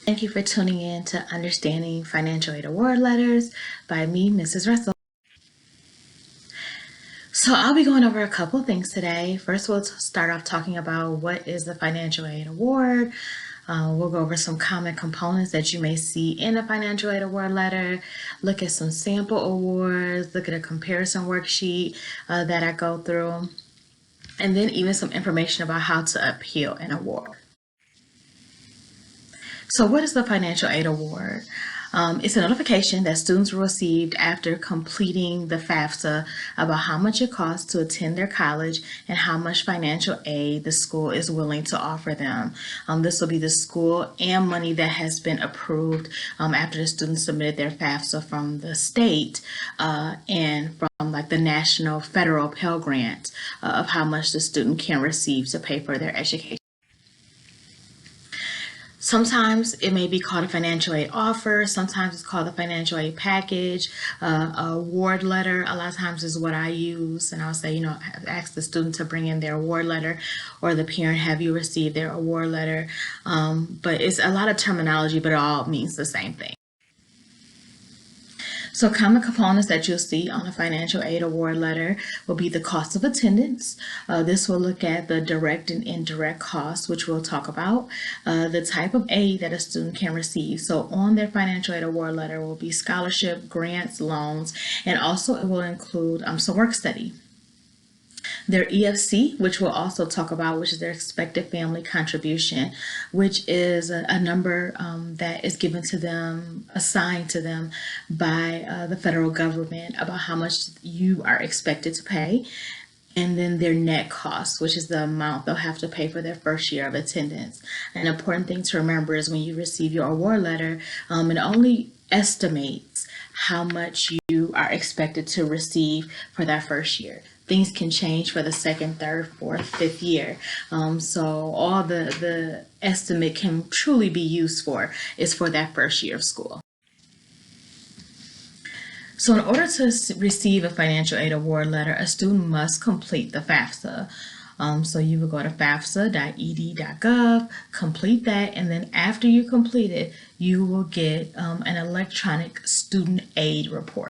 Thank you for tuning in to Understanding Financial Aid Award Letters by me, Mrs. Russell. So I'll be going over a couple things today. First, we'll start off talking about what is the Financial Aid Award. We'll go over some common components that you may see in a Financial Aid Award letter, look at some sample awards, look at a comparison worksheet that I go through, and then even some information about how to appeal an award. So what is the Financial Aid Award? It's a notification that students received after completing the FAFSA about how much it costs to attend their college and how much financial aid the school is willing to offer them. This will be the school and money that has been approved after the students submitted their FAFSA from the state and from like the national federal Pell Grant of how much the student can receive to pay for their education. Sometimes it may be called a financial aid offer. Sometimes it's called a financial aid package, award letter. A lot of times is what I use, and I'll say, ask the student to bring in their award letter, or the parent, have you received their award letter? But it's a lot of terminology, but it all means the same thing. So common components that you'll see on a financial aid award letter will be the cost of attendance. This will look at the direct and indirect costs, which we'll talk about, the type of aid that a student can receive. So on their financial aid award letter will be scholarship, grants, loans, and also it will include some work study. Their EFC, which we'll also talk about, which is their expected family contribution, which is a number that is given to them, assigned to them by the federal government about how much you are expected to pay. And then their net cost, which is the amount they'll have to pay for their first year of attendance. An important thing to remember is when you receive your award letter, it only estimates how much you are expected to receive for that first year. Things can change for the second, third, fourth, fifth year. So all the estimate can truly be used for is for that first year of school. So in order to receive a financial aid award letter, a student must complete the FAFSA. So you will go to fafsa.ed.gov, complete that, and then after you complete it, you will get an electronic student aid report.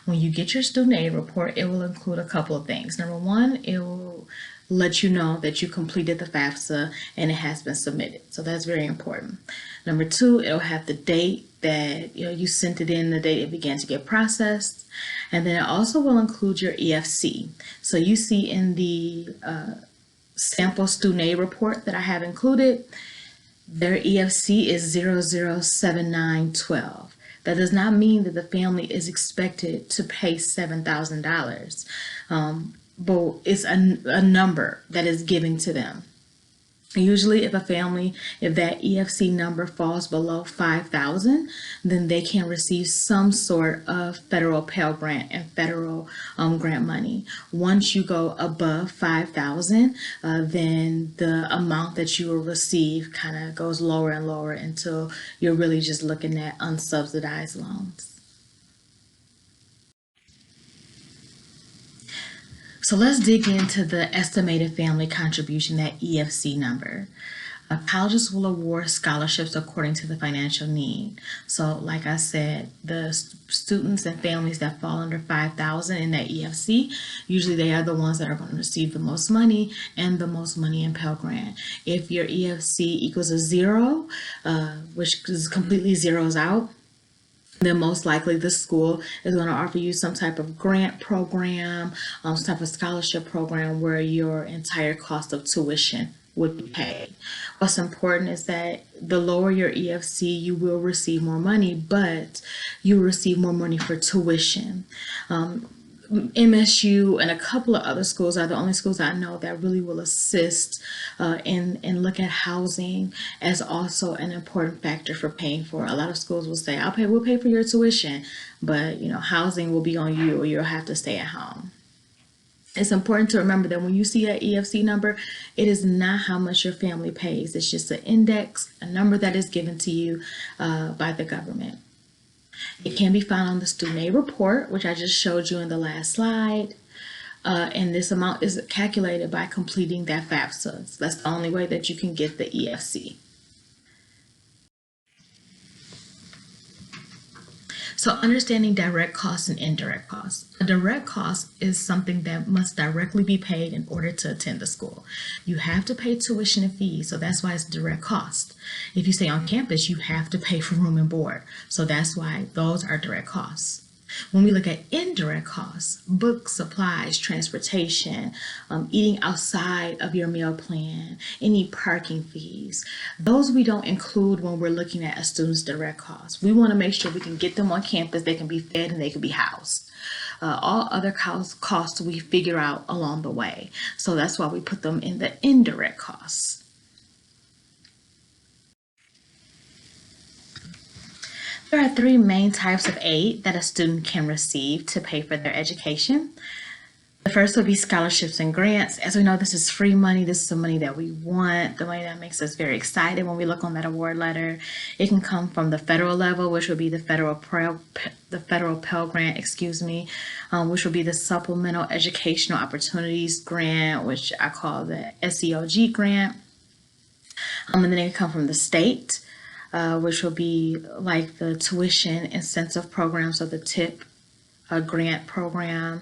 When you get your student aid report, it will include a couple of things. Number one, it will let you know that you completed the FAFSA and it has been submitted. So that's very important. Number two, it'll have the date that you sent it in, the date it began to get processed. And then it also will include your EFC. So you see in the sample student aid report that I have included, their EFC is 007912. That does not mean that the family is expected to pay $7,000, but it's a number that is given to them. Usually if that EFC number falls below 5,000, then they can receive some sort of federal Pell Grant and federal grant money. Once you go above 5,000, then the amount that you will receive kind of goes lower and lower until you're really just looking at unsubsidized loans. So let's dig into the estimated family contribution, that EFC number. Colleges will award scholarships according to the financial need. So like I said, the students and families that fall under 5,000 in that EFC, usually they are the ones that are going to receive the most money and the most money in Pell Grant. If your EFC equals a 0, which is completely zeros out, then most likely the school is going to offer you some type of grant program, some type of scholarship program where your entire cost of tuition would be paid. What's important is that the lower your EFC, you will receive more money, but you will receive more money for tuition. MSU and a couple of other schools are the only schools I know that really will assist and look at housing as also an important factor for paying for. A lot of schools will say, we'll pay for your tuition, but housing will be on you, or you'll have to stay at home. It's important to remember that when you see that EFC number, it is not how much your family pays. It's just an index, a number that is given to you by the government. It can be found on the student aid report, which I just showed you in the last slide. And this amount is calculated by completing that FAFSA. So that's the only way that you can get the EFC. So understanding direct costs and indirect costs. A direct cost is something that must directly be paid in order to attend the school. You have to pay tuition and fees, so that's why it's direct cost. If you stay on campus, you have to pay for room and board, so that's why those are direct costs. When we look at indirect costs, books, supplies, transportation, eating outside of your meal plan, any parking fees, those we don't include when we're looking at a student's direct costs. We want to make sure we can get them on campus, they can be fed and they can be housed. All other costs we figure out along the way. So that's why we put them in the indirect costs. There are three main types of aid that a student can receive to pay for their education. The first would be scholarships and grants. As we know, this is free money. This is the money that we want, the money that makes us very excited when we look on that award letter. It can come from the federal level, which would be the federal Pell Grant, which will be the Supplemental Educational Opportunities Grant, which I call the SEOG grant. And then it can come from the state, which will be like the tuition incentive program, so the TIP grant program.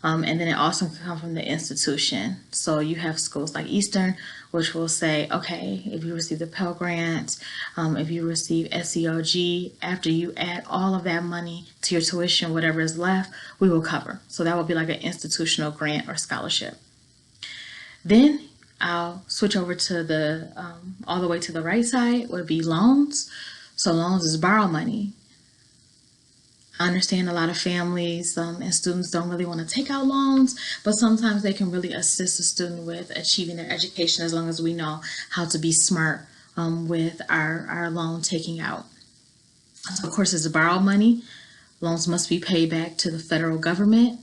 And then it also can come from the institution. So you have schools like Eastern, which will say, okay, if you receive the Pell Grant, if you receive SEOG, after you add all of that money to your tuition, whatever is left, we will cover. So that would be like an institutional grant or scholarship. Then I'll switch over to the, all the way to the right side would be loans. So loans is borrow money. I understand a lot of families and students don't really want to take out loans, but sometimes they can really assist a student with achieving their education as long as we know how to be smart with our loan taking out. So of course, it's borrowed money. Loans must be paid back to the federal government.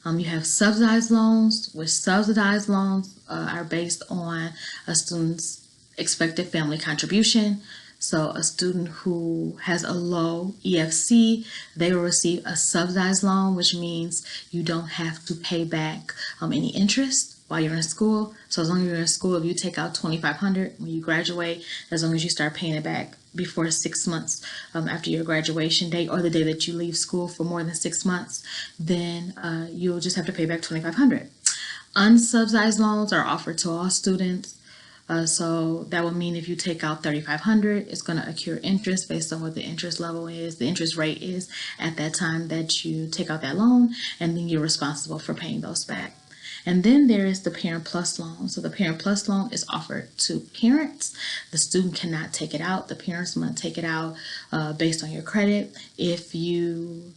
You have subsidized loans, which subsidized loans are based on a student's expected family contribution. So a student who has a low EFC, they will receive a subsidized loan, which means you don't have to pay back any interest while you're in school. So as long as you're in school, if you take out $2,500 when you graduate, as long as you start paying it back before 6 months after your graduation date or the day that you leave school for more than 6 months, then you'll just have to pay back $2,500. Unsubsidized loans are offered to all students. So that would mean if you take out $3,500, it's going to accrue interest based on what the interest level is, the interest rate is at that time that you take out that loan, and then you're responsible for paying those back. And then there is the Parent Plus loan. So the Parent Plus loan is offered to parents. The student cannot take it out. The parents want to take it out based on your credit. If you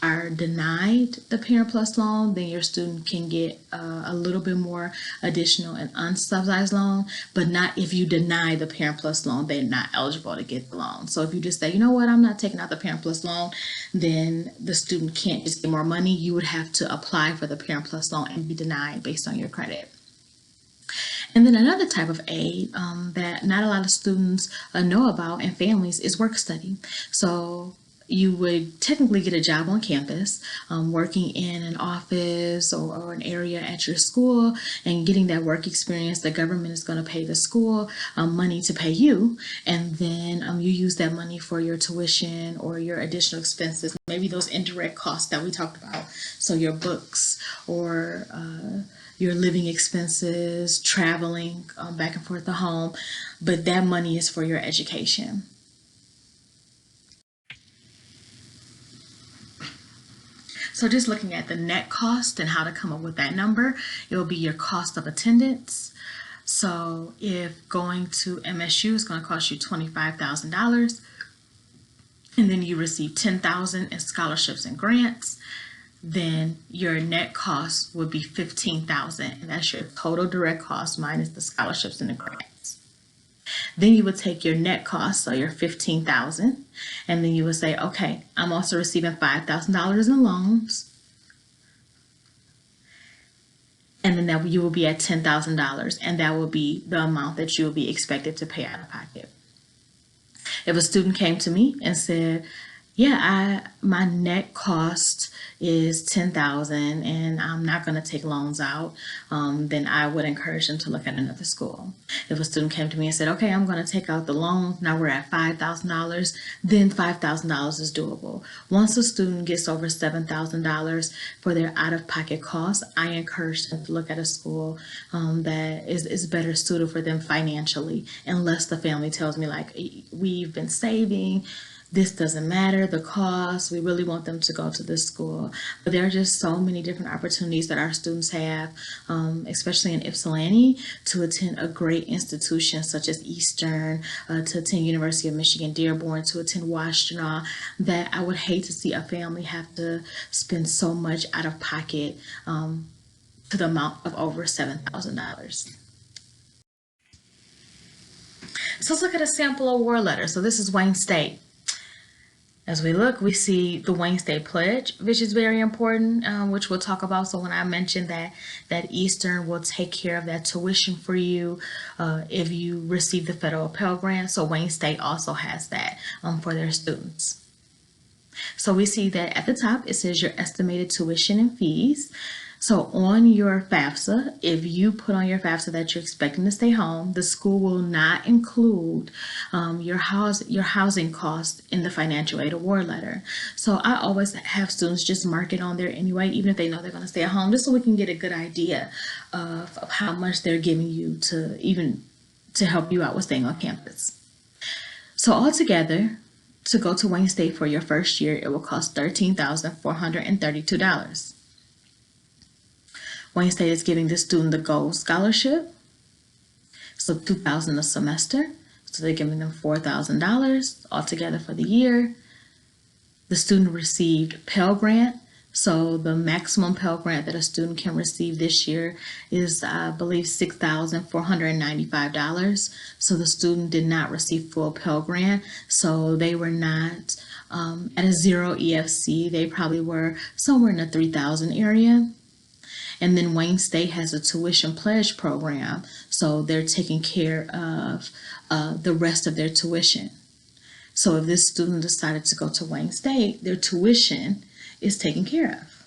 are denied the Parent Plus loan, then your student can get a little bit more additional and unsubsidized loan, but not if you deny the Parent Plus loan, they're not eligible to get the loan. So if you just say, you know what, I'm not taking out the Parent Plus loan, then the student can't just get more money. You would have to apply for the Parent Plus loan and be denied based on your credit. And then another type of aid that not a lot of students know about and families is work study. So you would technically get a job on campus, working in an office or an area at your school and getting that work experience. The government is going to pay the school money to pay you, and then you use that money for your tuition or your additional expenses, maybe those indirect costs that we talked about. So your books or your living expenses, traveling back and forth to home, but that money is for your education. So just looking at the net cost and how to come up with that number, it will be your cost of attendance. So if going to MSU is going to cost you $25,000, and then you receive $10,000 in scholarships and grants, then your net cost would be $15,000, and that's your total direct cost minus the scholarships and the grants. Then you would take your net cost, so your $15,000, and then you would say, okay, I'm also receiving $5,000 in loans, and then that you will be at $10,000, and that will be the amount that you will be expected to pay out of pocket. If a student came to me and said, Yeah, my net cost is 10,000, and I'm not going to take loans out. Then I would encourage them to look at another school. If a student came to me and said, "Okay, I'm going to take out the loan. Now we're at $5,000," then $5,000 is doable. Once a student gets over $7,000 for their out-of-pocket costs, I encourage them to look at a school that is better suited for them financially, unless the family tells me like, "We've been saving. This doesn't matter, the cost, we really want them to go to this school." But there are just so many different opportunities that our students have, especially in Ypsilanti, to attend a great institution such as Eastern, to attend University of Michigan Dearborn, to attend Washtenaw, that I would hate to see a family have to spend so much out of pocket, to the amount of over $7,000. So let's look at a sample award letter. So this is Wayne State. As we look, we see the Wayne State Pledge, which is very important, which we'll talk about. So when I mentioned that Eastern will take care of that tuition for you if you receive the federal Pell Grant, so Wayne State also has that for their students. So we see that at the top, it says your estimated tuition and fees. So on your FAFSA, if you put on your FAFSA that you're expecting to stay home, the school will not include your housing cost in the financial aid award letter. So I always have students just mark it on there anyway, even if they know they're going to stay at home, just so we can get a good idea of how much they're giving you to help you out with staying on campus. So altogether, to go to Wayne State for your first year, it will cost $13,432. Wayne State is giving the student the Gold Scholarship, so $2,000 a semester, so they're giving them $4,000 altogether for the year. The student received Pell Grant, so the maximum Pell Grant that a student can receive this year is, I believe, $6,495. So the student did not receive full Pell Grant, so they were not at a zero EFC. They probably were somewhere in the 3,000 area. And then Wayne State has a tuition pledge program, so they're taking care of the rest of their tuition. So if this student decided to go to Wayne State, their tuition is taken care of.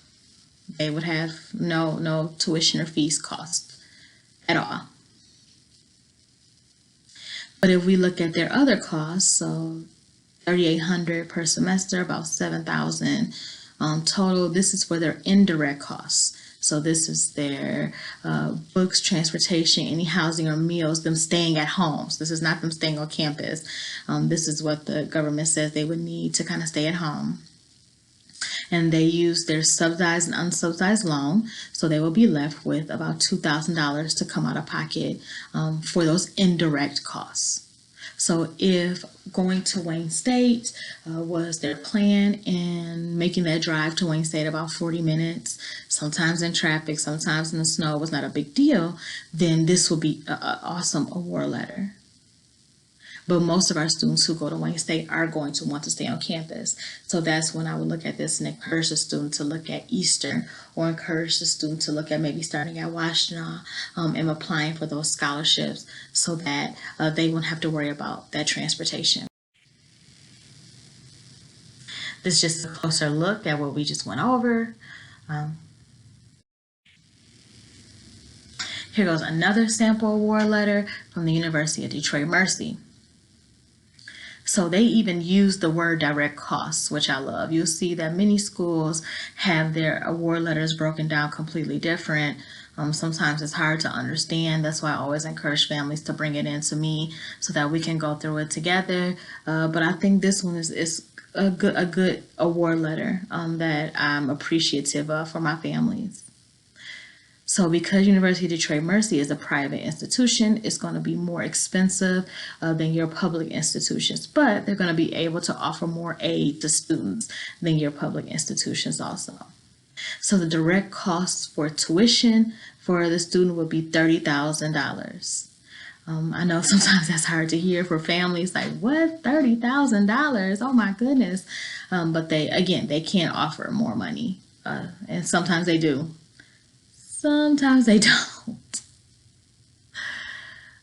They would have no tuition or fees cost at all. But if we look at their other costs, so $3,800 per semester, about $7,000 total. This is for their indirect costs. So this is their books, transportation, any housing or meals, them staying at home. So this is not them staying on campus. This is what the government says they would need to kind of stay at home. And they use their subsidized and unsubsidized loan. So they will be left with about $2,000 to come out of pocket for those indirect costs. So if going to Wayne State was their plan and making that drive to Wayne State about 40 minutes, sometimes in traffic, sometimes in the snow, was not a big deal, then this will be an awesome award letter. But most of our students who go to Wayne State are going to want to stay on campus. So that's when I would look at this and encourage the student to look at Eastern, or encourage the student to look at maybe starting at Washtenaw and applying for those scholarships, so that they won't have to worry about that transportation. This is just a closer look at what we just went over. Here goes another sample award letter from the University of Detroit Mercy. So they even use the word direct costs, which I love. You'll see that many schools have their award letters broken down completely different. Sometimes it's hard to understand. That's why I always encourage families to bring it in to me so that we can go through it together. But I think this one is a good award letter that I'm appreciative of for my families. So because University of Detroit Mercy is a private institution, it's going to be more expensive than your public institutions, but they're going to be able to offer more aid to students than your public institutions also. So the direct costs for tuition for the student would be $30,000. I know sometimes that's hard to hear for families, like, what, $30,000? Oh my goodness. But they can't offer more money. And sometimes they do. Sometimes they don't.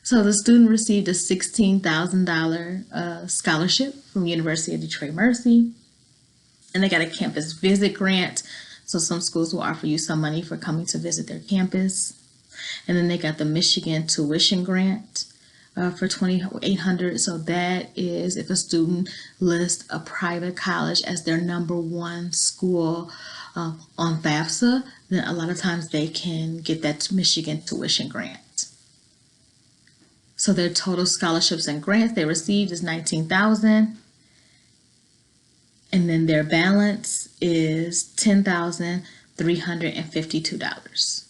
So the student received a $16,000 scholarship from University of Detroit Mercy. And they got a campus visit grant. So some schools will offer you some money for coming to visit their campus. And then they got the Michigan tuition grant for $2,800. So that is if a student lists a private college as their number one school on FAFSA, then a lot of times they can get that Michigan tuition grant. So their total scholarships and grants they received is $19,000. And then their balance is $10,352.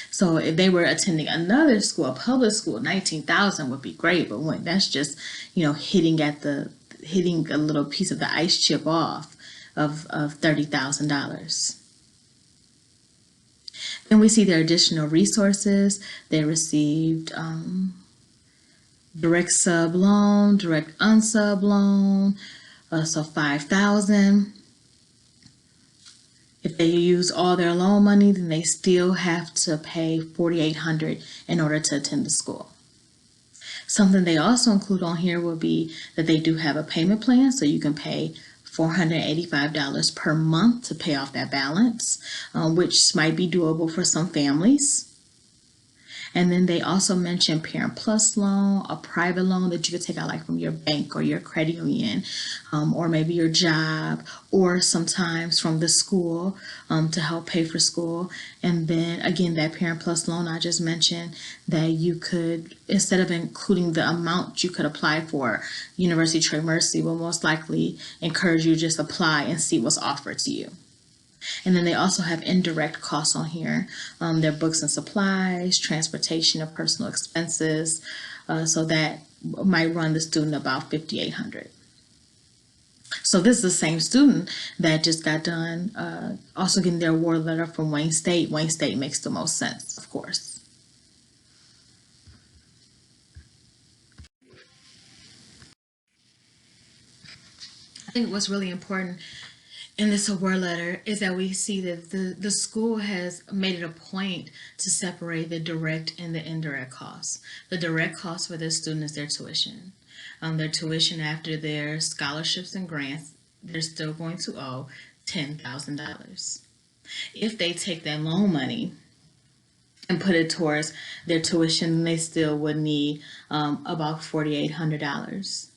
So if they were attending another school, a public school, $19,000 would be great. But when that's just, hitting a little piece of the ice chip off of $30,000. Then we see their additional resources. They received direct sub loan, direct unsub loan, so $5,000. If they use all their loan money, then they still have to pay $4,800 in order to attend the school. Something they also include on here will be that they do have a payment plan, so you can pay $485 per month to pay off that balance, which might be doable for some families. And then they also mention Parent Plus loan, a private loan that you could take out like from your bank or your credit union, or maybe your job, or sometimes from the school to help pay for school. And then again, that Parent Plus loan I just mentioned that you could, instead of including the amount you could apply for, University Trade Mercy will most likely encourage you to just apply and see what's offered to you. And then they also have indirect costs on here. Their books and supplies, transportation and personal expenses. So that might run the student about $5,800. So this is the same student that just got done also getting their award letter from Wayne State. Wayne State makes the most sense, of course. I think what's really important in this award letter is that we see that the school has made it a point to separate the direct and the indirect costs. The direct cost for the student is their tuition. Their tuition after their scholarships and grants, they're still going to owe $10,000. If they take that loan money and put it towards their tuition, they still would need about $4,800.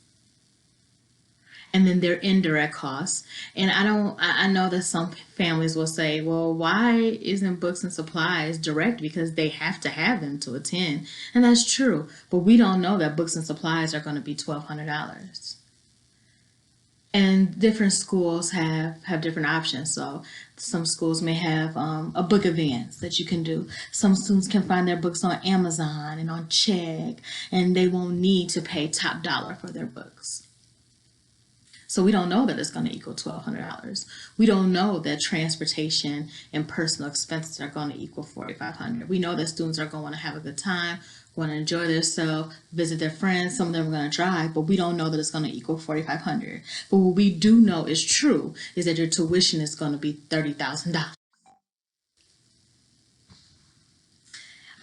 And then their indirect costs. And I know that some families will say, well, why isn't books and supplies direct? Because they have to have them to attend. And that's true. But we don't know that books and supplies are going to be $1,200. And different schools have different options. So some schools may have a book advance that you can do. Some students can find their books on Amazon and on Chegg, and they won't need to pay top dollar for their books. So we don't know that it's going to equal $1,200. We don't know that transportation and personal expenses are going to equal $4,500. We know that students are going to have a good time, want to enjoy themselves, visit their friends. Some of them are going to drive, but we don't know that it's going to equal $4,500. But what we do know is true is that your tuition is going to be $30,000.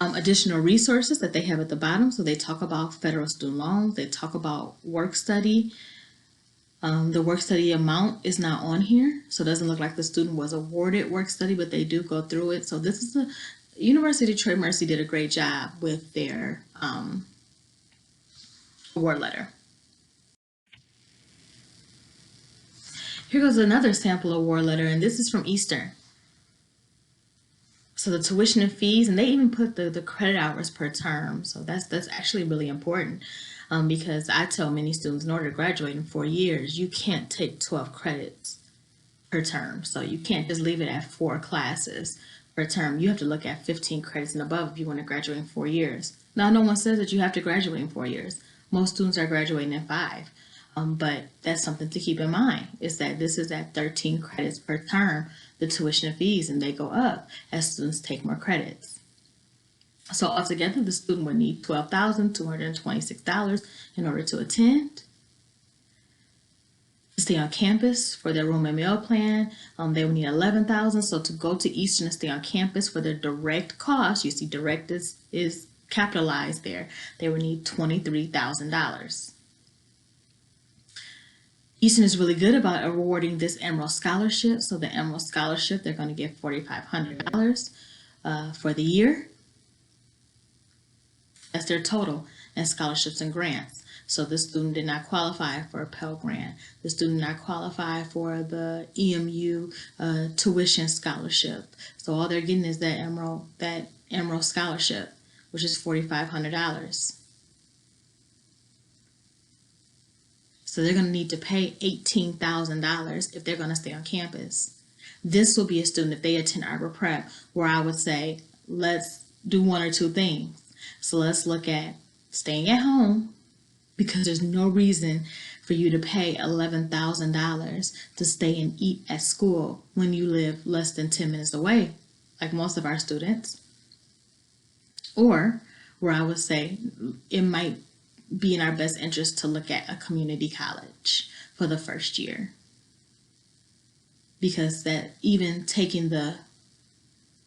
Additional resources that they have at the bottom. So they talk about federal student loans. They talk about work study. The work study amount is not on here, so it doesn't look like the student was awarded work study, but they do go through it. So this is the University of Trade Mercy did a great job with their award letter. Here goes another sample award letter, and this is from Eastern. So the tuition and fees, and they even put the credit hours per term. So that's actually really important. Because I tell many students in order to graduate in 4 years, you can't take 12 credits per term. So you can't just leave it at 4 classes per term. You have to look at 15 credits and above if you want to graduate in 4 years. Now, no one says that you have to graduate in 4 years. Most students are graduating in 5. But that's something to keep in mind, is that this is at 13 credits per term, the tuition and fees, and they go up as students take more credits. So altogether, the student would need $12,226 in order to attend. To stay on campus for their room and meal plan, they would need $11,000. So to go to Eastern and stay on campus for their direct costs, you see direct is capitalized there, they would need $23,000. Eastern is really good about awarding this Emerald Scholarship. So the Emerald Scholarship, they're going to get $4,500 for the year. That's their total in scholarships and grants. So the student did not qualify for a Pell Grant. The student did not qualify for the EMU tuition scholarship. So all they're getting is that Emerald Scholarship, which is $4,500. So they're going to need to pay $18,000 if they're going to stay on campus. This will be a student, if they attend Arbor Prep, where I would say, let's do one or two things. So let's look at staying at home, because there's no reason for you to pay $11,000 to stay and eat at school when you live less than 10 minutes away, like most of our students. Or where I would say it might be in our best interest to look at a community college for the first year, because that even taking the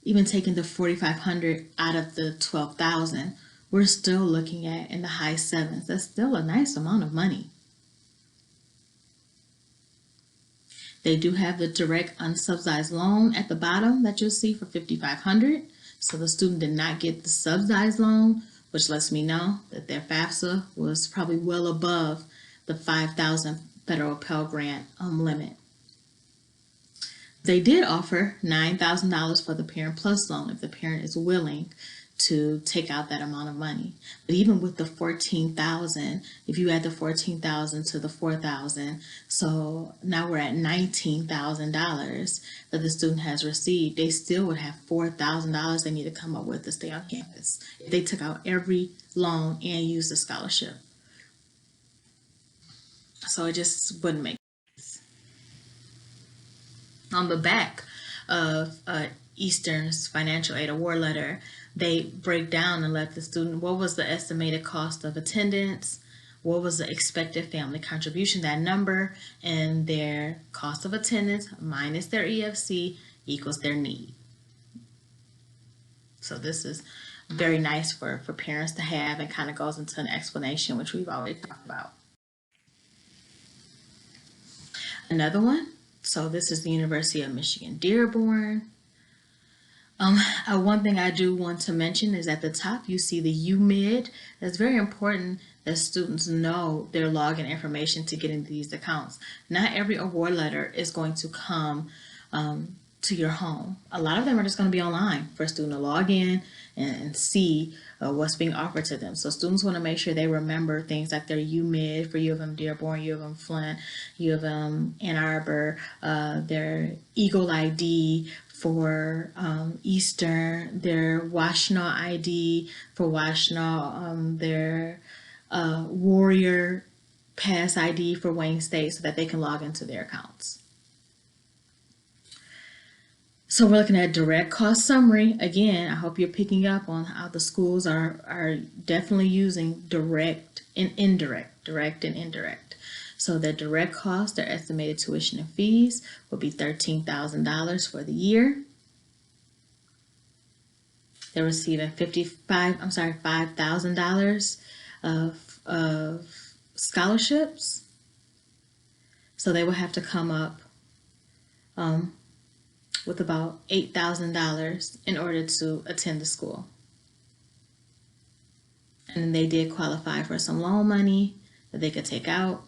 $4,500 out of the $12,000, we're still looking at in the high sevens. That's still a nice amount of money. They do have the direct unsubsidized loan at the bottom that you'll see for $5,500. So the student did not get the subsidized loan, which lets me know that their FAFSA was probably well above the $5,000 federal Pell Grant limit. They did offer $9,000 for the Parent Plus loan if the parent is willing to take out that amount of money. But even with the $14,000, if you add the $14,000 to the $4,000, so now we're at $19,000 that the student has received, they still would have $4,000 they need to come up with to stay on campus if they took out every loan and used the scholarship. So it just wouldn't make sense. On the back of Eastern's financial aid award letter, they break down and let the student, what was the estimated cost of attendance, what was the expected family contribution, that number, and their cost of attendance minus their EFC equals their need. So this is very nice for parents to have, and kind of goes into an explanation, which we've already talked about. Another one, so this is the University of Michigan Dearborn. One thing I do want to mention is at the top you see the UMID. It's very important that students know their login information to get into these accounts. Not every award letter is going to come to your home. A lot of them are just going to be online for a student to log in and see what's being offered to them. So students want to make sure they remember things like their UMID for U of M Dearborn, U of M Flint, U of M Ann Arbor, their Eagle ID for Eastern, their Washtenaw ID for Washtenaw, their Warrior Pass ID for Wayne State, so that they can log into their accounts. So we're looking at direct cost summary. Again, I hope you're picking up on how the schools are definitely using direct and indirect, direct and indirect. So their direct cost, their estimated tuition and fees will be $13,000 for the year. They're receiving $5,000 of scholarships. So they will have to come up with about $8,000 in order to attend the school. And they did qualify for some loan money that they could take out.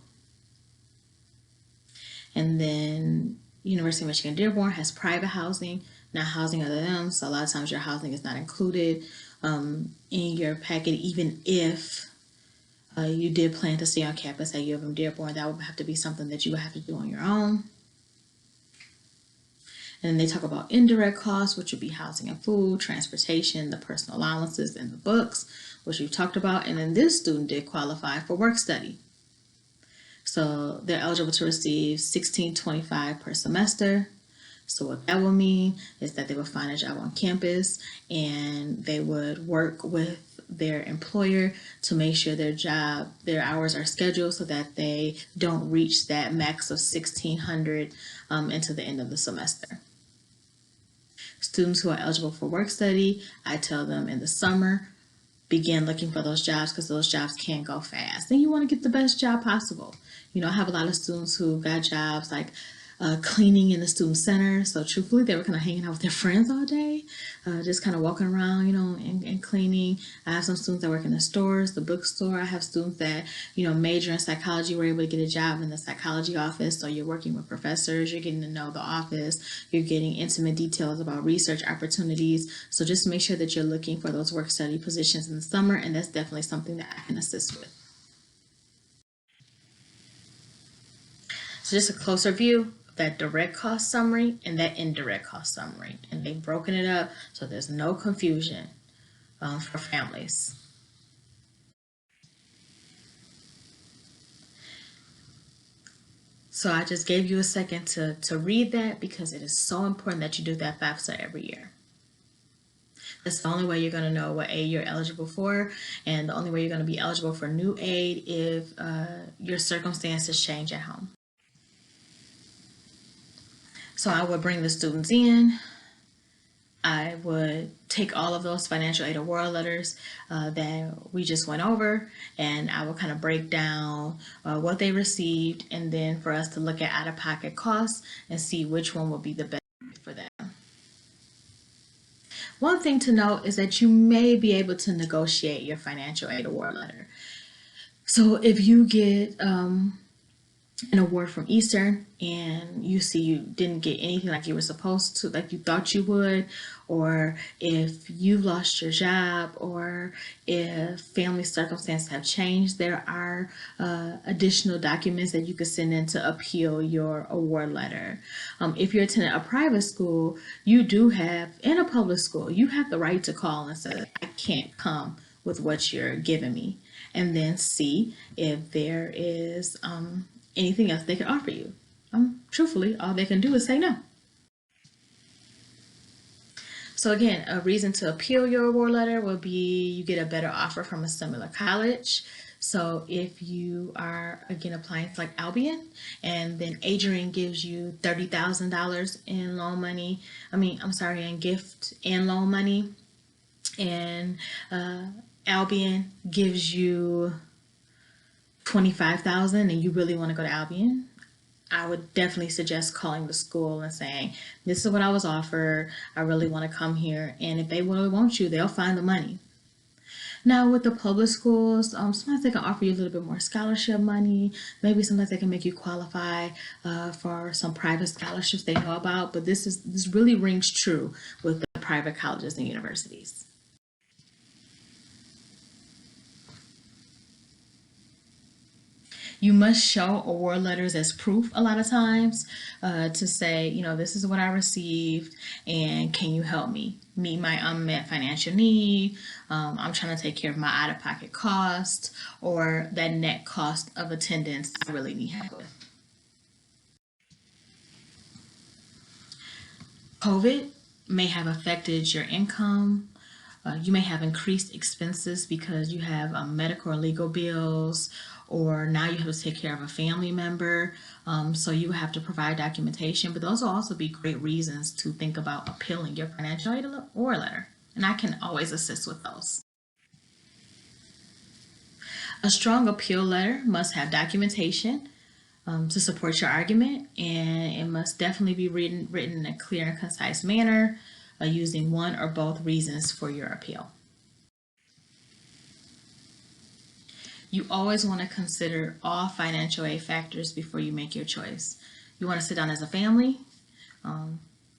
And then University of Michigan Dearborn has private housing, not housing other than them. So a lot of times your housing is not included in your packet, even if you did plan to stay on campus at U of M Dearborn. That would have to be something that you would have to do on your own. And then they talk about indirect costs, which would be housing and food, transportation, the personal allowances, and the books, which we've talked about. And then this student did qualify for work study. So they're eligible to receive $1,625 per semester. So what that will mean is that they will find a job on campus, and they would work with their employer to make sure their hours are scheduled so that they don't reach that max of $1,600 into the end of the semester. Students who are eligible for work study, I tell them in the summer, begin looking for those jobs, because those jobs can go fast. And you want to get the best job possible. I have a lot of students who got jobs like cleaning in the student center. So truthfully, they were kind of hanging out with their friends all day, just kind of walking around, and cleaning. I have some students that work in the stores, the bookstore. I have students that, major in psychology, were able to get a job in the psychology office. So you're working with professors, you're getting to know the office, you're getting intimate details about research opportunities. So just make sure that you're looking for those work study positions in the summer, and that's definitely something that I can assist with. So just a closer view of that direct cost summary and that indirect cost summary. And they've broken it up so there's no confusion for families. So I just gave you a second to read that, because it is so important that you do that FAFSA every year. That's the only way you're going to know what aid you're eligible for, and the only way you're going to be eligible for new aid if your circumstances change at home. So I would bring the students in. I would take all of those financial aid award letters that we just went over, and I will kind of break down what they received, and then for us to look at out-of-pocket costs and see which one will be the best for them. One thing to note is that you may be able to negotiate your financial aid award letter. So if you get an award from Eastern and you see you didn't get anything like you were supposed to, like you thought you would, or if you've lost your job, or if family circumstances have changed, there are additional documents that you could send in to appeal your award letter. If you're attending a private school, you do have, in a public school, you have the right to call and say, I can't come with what you're giving me, and then see if there is anything else they can offer you. Truthfully, all they can do is say no. So again, a reason to appeal your award letter will be you get a better offer from a similar college. So if you are, again, applying to like Albion, and then Adrian gives you $30,000 in loan money, in gift and loan money, and Albion gives you $25,000 and you really want to go to Albion, I would definitely suggest calling the school and saying, this is what I was offered, I really want to come here. And if they really want you, they'll find the money. Now with the public schools, sometimes they can offer you a little bit more scholarship money. Maybe sometimes they can make you qualify for some private scholarships they know about. But this really rings true with the private colleges and universities. You must show award letters as proof a lot of times to say, this is what I received, and can you help me meet my unmet financial need? I'm trying to take care of my out-of-pocket cost, or that net cost of attendance I really need help with. COVID may have affected your income. You may have increased expenses because you have medical or legal bills, or now you have to take care of a family member. So you have to provide documentation, but those will also be great reasons to think about appealing your financial aid award letter. And I can always assist with those. A strong appeal letter must have documentation to support your argument, and it must definitely be written in a clear and concise manner, using one or both reasons for your appeal. You always want to consider all financial aid factors before you make your choice. You want to sit down as a family,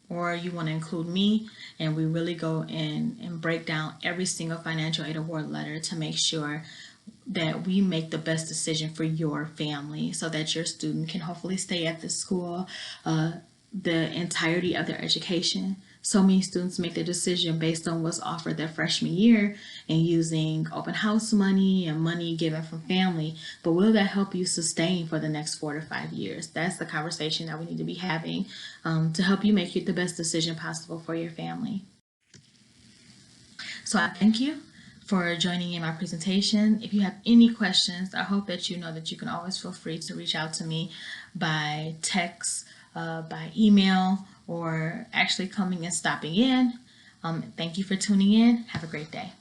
or you want to include me, and we really go in and break down every single financial aid award letter to make sure that we make the best decision for your family, so that your student can hopefully stay at the school the entirety of their education. So many students make their decision based on what's offered their freshman year and using open house money and money given from family, but will that help you sustain for the next 4 to 5 years? That's the conversation that we need to be having to help you make the best decision possible for your family. So I thank you for joining in my presentation. If you have any questions, I hope that you know that you can always feel free to reach out to me by text, by email, or actually coming and stopping in. Thank you for tuning in. Have a great day.